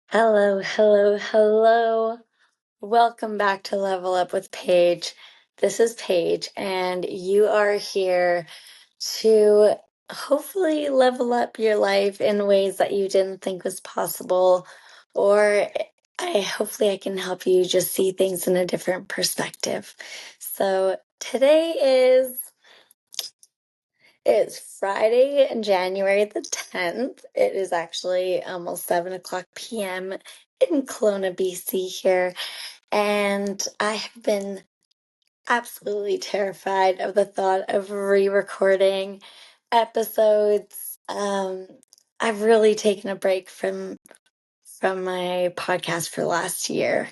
Hello, hello, hello. Welcome back to Level Up with Paige. This is Paige, and you are here to hopefully level up your life in ways that you didn't think was possible, or hopefully I can help you just see things in a different perspective. So today it's Friday, January the 10th. It is actually almost 7 o'clock p.m. in Kelowna, BC here. And I have been absolutely terrified of the thought of re-recording episodes. I've really taken a break from my podcast for last year.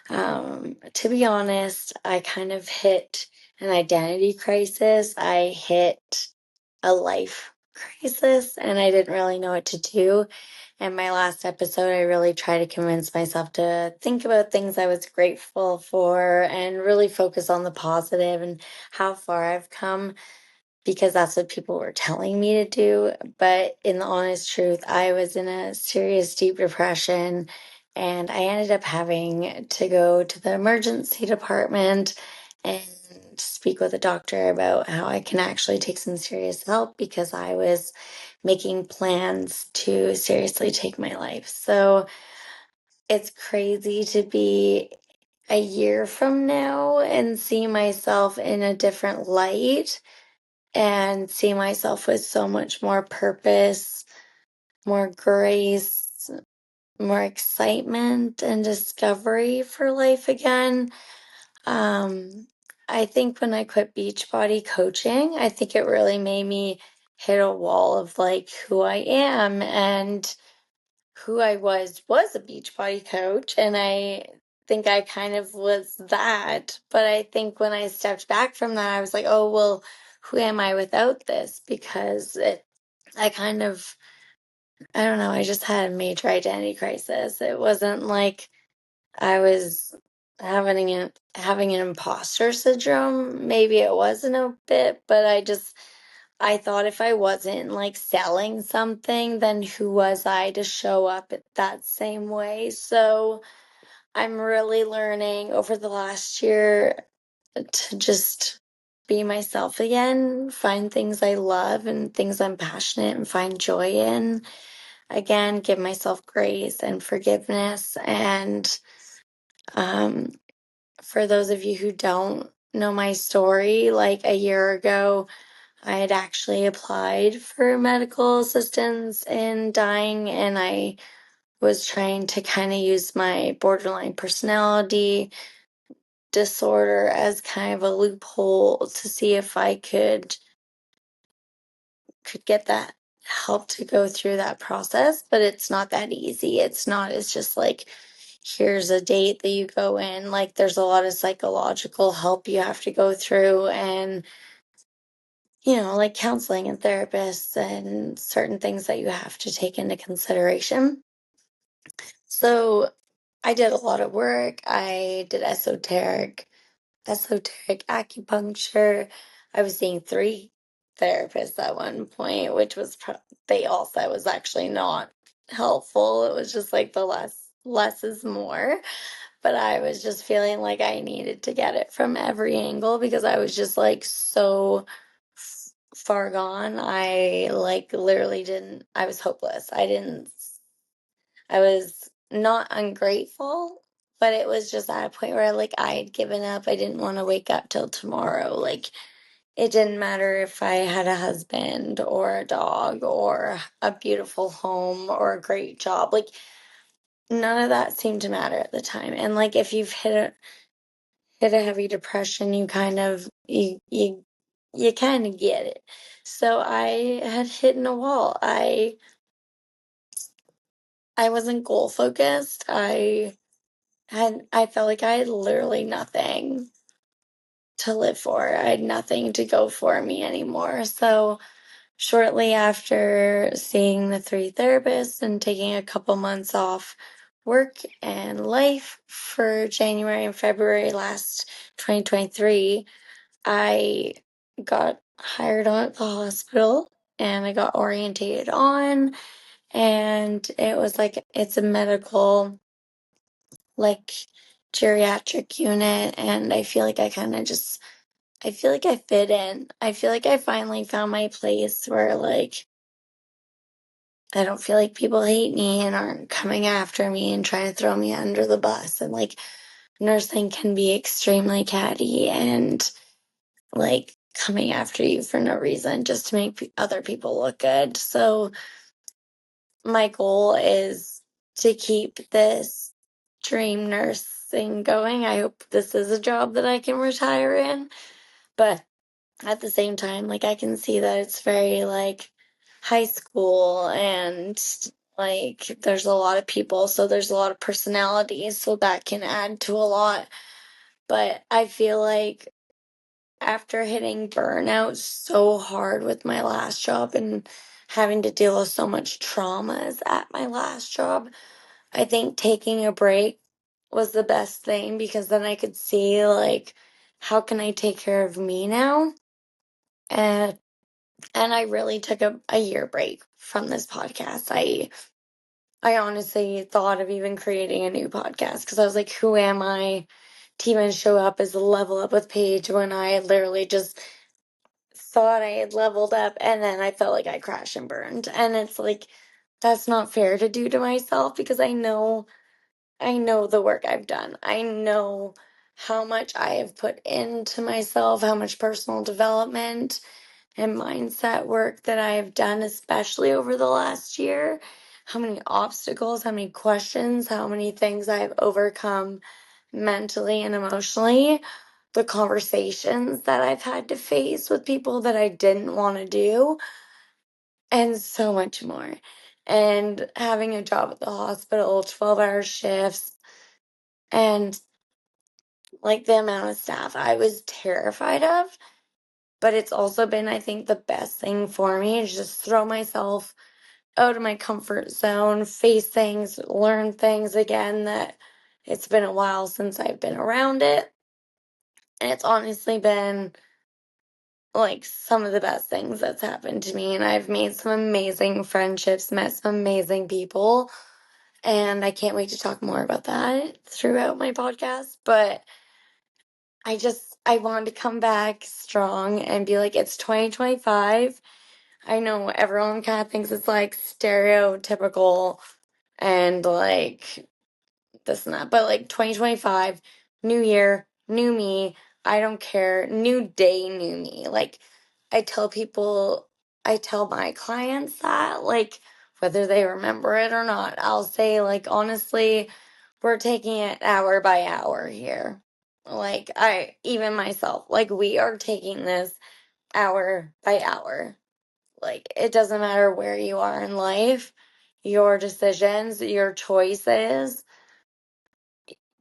To be honest, I kind of hit an identity crisis. I hit a life crisis and I didn't really know what to do. In my last episode, I really tried to convince myself to think about things I was grateful for and really focus on the positive and how far I've come because that's what people were telling me to do. But in the honest truth, I was in a serious deep depression and I ended up having to go to the emergency department and speak with a doctor about how I can actually take some serious help because I was making plans to seriously take my life. So it's crazy to be a year from now and see myself in a different light and see myself with so much more purpose, more grace, more excitement and discovery for life again. Um, I think when I quit Beachbody coaching, I think it really made me hit a wall of like who I am, and who I was a Beachbody coach, and I think I kind of was that. But I think when I stepped back from that, I was like, oh, well, who am I without this? Because I kind of, I don't know, I just had a major identity crisis. It wasn't like I was having an imposter syndrome. Maybe it wasn't a bit, but I thought if I wasn't like selling something, then who was I to show up that same way? So I'm really learning over the last year to just be myself again, find things I love and things I'm passionate and find joy in. Again, give myself grace and forgiveness. And um, for those of you who don't know my story, like a year ago, I had actually applied for medical assistance in dying, and I was trying to kind of use my borderline personality disorder as kind of a loophole to see if I could get that help to go through that process. But it's not that easy. It's just like, here's a date that you go in. Like, there's a lot of psychological help you have to go through, and like counseling and therapists and certain things that you have to take into consideration. So I did a lot of work. I did esoteric acupuncture. I was seeing 3 therapists at one point, which was they all said was actually not helpful. It was just like the less is more. But I was just feeling like I needed to get it from every angle because I was just like so far gone. I like literally didn't, I was hopeless. I was not ungrateful, but it was just at a point where like I had given up. I didn't want to wake up till tomorrow. Like it didn't matter if I had a husband or a dog or a beautiful home or a great job. Like none of that seemed to matter at the time. And like if you've hit a heavy depression, you kind of you kind of get it. So I had hit a wall. I wasn't goal focused. I felt like I had literally nothing to live for. I had nothing to go for me anymore. So shortly after seeing the 3 therapists and taking a couple months off work and life for January and February last 2023, I got hired on at the hospital and I got orientated on, and it was like it's a medical, like, geriatric unit, and I feel like I feel like I fit in. I feel like I finally found my place where, like, I don't feel like people hate me and aren't coming after me and trying to throw me under the bus. And, like, nursing can be extremely catty and, like, coming after you for no reason just to make other people look good. So my goal is to keep this dream nursing going. I hope this is a job that I can retire in. But at the same time, like, I can see that it's very, like, high school, and, like, there's a lot of people, so there's a lot of personalities, so that can add to a lot. But I feel like after hitting burnout so hard with my last job and having to deal with so much traumas at my last job, I think taking a break was the best thing, because then I could see, like, how can I take care of me now? And I really took a year break from this podcast. I honestly thought of even creating a new podcast, because I was like, who am I to even show up as a level up with Paige when I literally just thought I had leveled up, and then I felt like I crashed and burned. And it's like, that's not fair to do to myself, because I know the work I've done. I know how much I have put into myself, how much personal development and mindset work that I have done, especially over the last year. How many obstacles, how many questions, how many things I've overcome mentally and emotionally. The conversations that I've had to face with people that I didn't want to do, and so much more. And having a job at the hospital, 12-hour shifts, and, like, the amount of staff I was terrified of. But it's also been, I think, the best thing for me is just throw myself out of my comfort zone, face things, learn things again that it's been a while since I've been around it. And it's honestly been, like, some of the best things that's happened to me. And I've made some amazing friendships, met some amazing people. And I can't wait to talk more about that throughout my podcast. But I wanted to come back strong and be like, it's 2025. I know everyone kind of thinks it's, like, stereotypical and, like, this and that, but, like, 2025, new year, new me, I don't care, new day, new me. Like, I tell people, I tell my clients that, like, whether they remember it or not, I'll say, like, honestly, we're taking it hour by hour here. Like, even myself, like, we are taking this hour by hour. Like, it doesn't matter where you are in life, your decisions, your choices,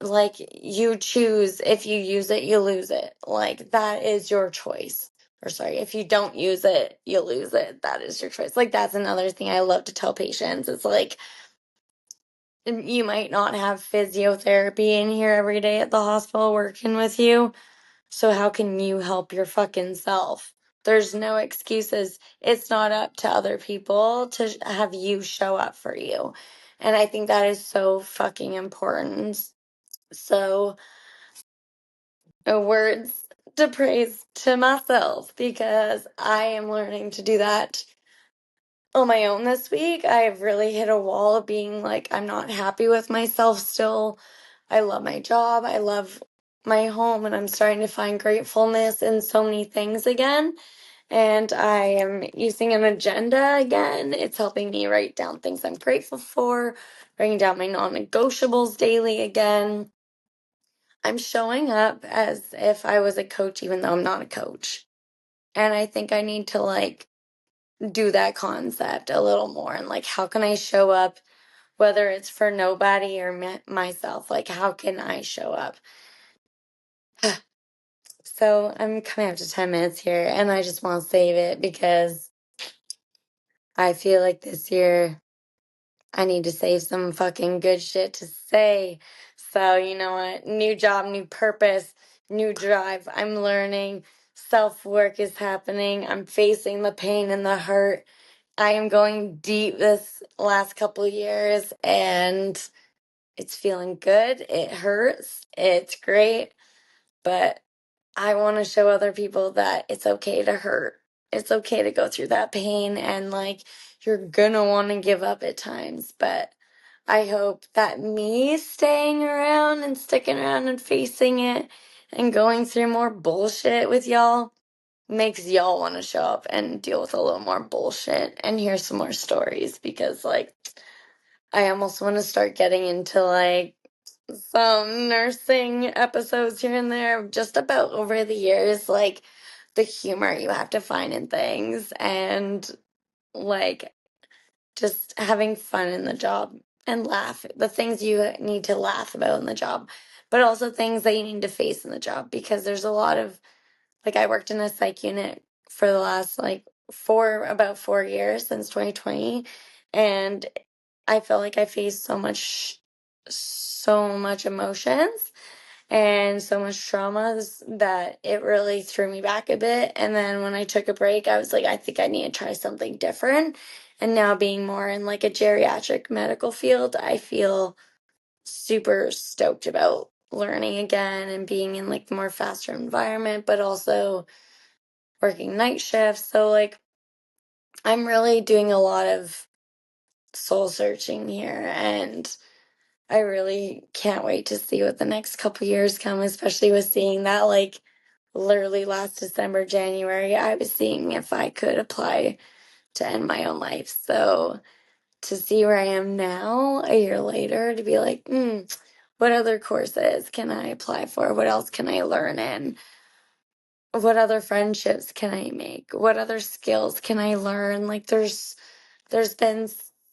like, you choose. If you use it, you lose it. Like, that is your choice. Or, sorry, if you don't use it, you lose it. That is your choice. Like, that's another thing I love to tell patients. It's like, you might not have physiotherapy in here every day at the hospital working with you. So how can you help your fucking self? There's no excuses. It's not up to other people to have you show up for you. And I think that is so fucking important. So, words to praise to myself, because I am learning to do that on my own this week. I've really hit a wall of being like, I'm not happy with myself still. I love my job. I love my home, and I'm starting to find gratefulness in so many things again. And I am using an agenda again. It's helping me write down things I'm grateful for, writing down my non negotiables daily again. I'm showing up as if I was a coach, even though I'm not a coach. And I think I need to, like, do that concept a little more. And, like, how can I show up, whether it's for nobody or myself? Like, how can I show up? So I'm coming up to 10 minutes here, and I just want to save it because I feel like this year I need to save some fucking good shit to say. So, you know what? New job, new purpose, new drive. I'm learning. Self work is happening. I'm facing the pain and the hurt. I am going deep this last couple years and it's feeling good. It hurts. It's great. But I want to show other people that it's okay to hurt. It's okay to go through that pain and like you're gonna want to give up at times. But I hope that me staying around and sticking around and facing it and going through more bullshit with y'all makes y'all want to show up and deal with a little more bullshit and hear some more stories because like I almost want to start getting into like some nursing episodes here and there just about over the years like the humor you have to find in things and like just having fun in the job and laugh the things you need to laugh about in the job but also things that you need to face in the job because there's a lot of like I worked in a psych unit for the last like about 4 years since 2020 and I felt like I faced so much emotions and so much traumas that it really threw me back a bit. And then when I took a break, I was like, I think I need to try something different. And now being more in like a geriatric medical field, I feel super stoked about learning again and being in like the more faster environment, but also working night shifts. So like I'm really doing a lot of soul searching here and I really can't wait to see what the next couple years come, especially with seeing that like literally last December, January, I was seeing if I could apply to end my own life. So to see where I am now, a year later, to be like, what other courses can I apply for? What else can I learn in? What other friendships can I make? What other skills can I learn? Like there's been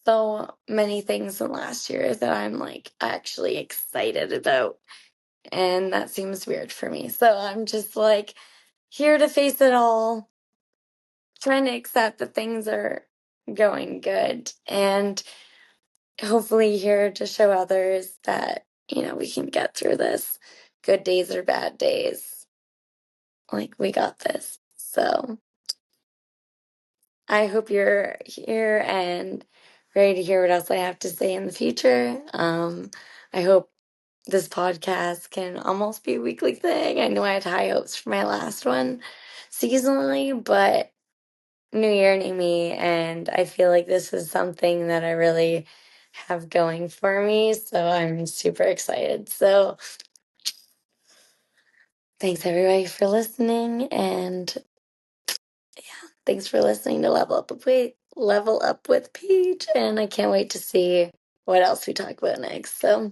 so many things in last year that I'm like actually excited about. And that seems weird for me. So I'm just like here to face it all, trying to accept that things are going good and hopefully here to show others that, we can get through this. Good days or bad days. Like we got this. So I hope you're here and ready to hear what else I have to say in the future. I hope this podcast can almost be a weekly thing. I know I had high hopes for my last one seasonally, but new year, new me, and I feel like this is something that I really have going for me, so I'm super excited. So thanks everybody for listening, and thanks for listening to Level Up with Peach, and I can't wait to see what else we talk about next. So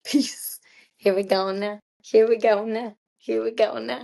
peace. Here we go now. Here we go now. Here we go now.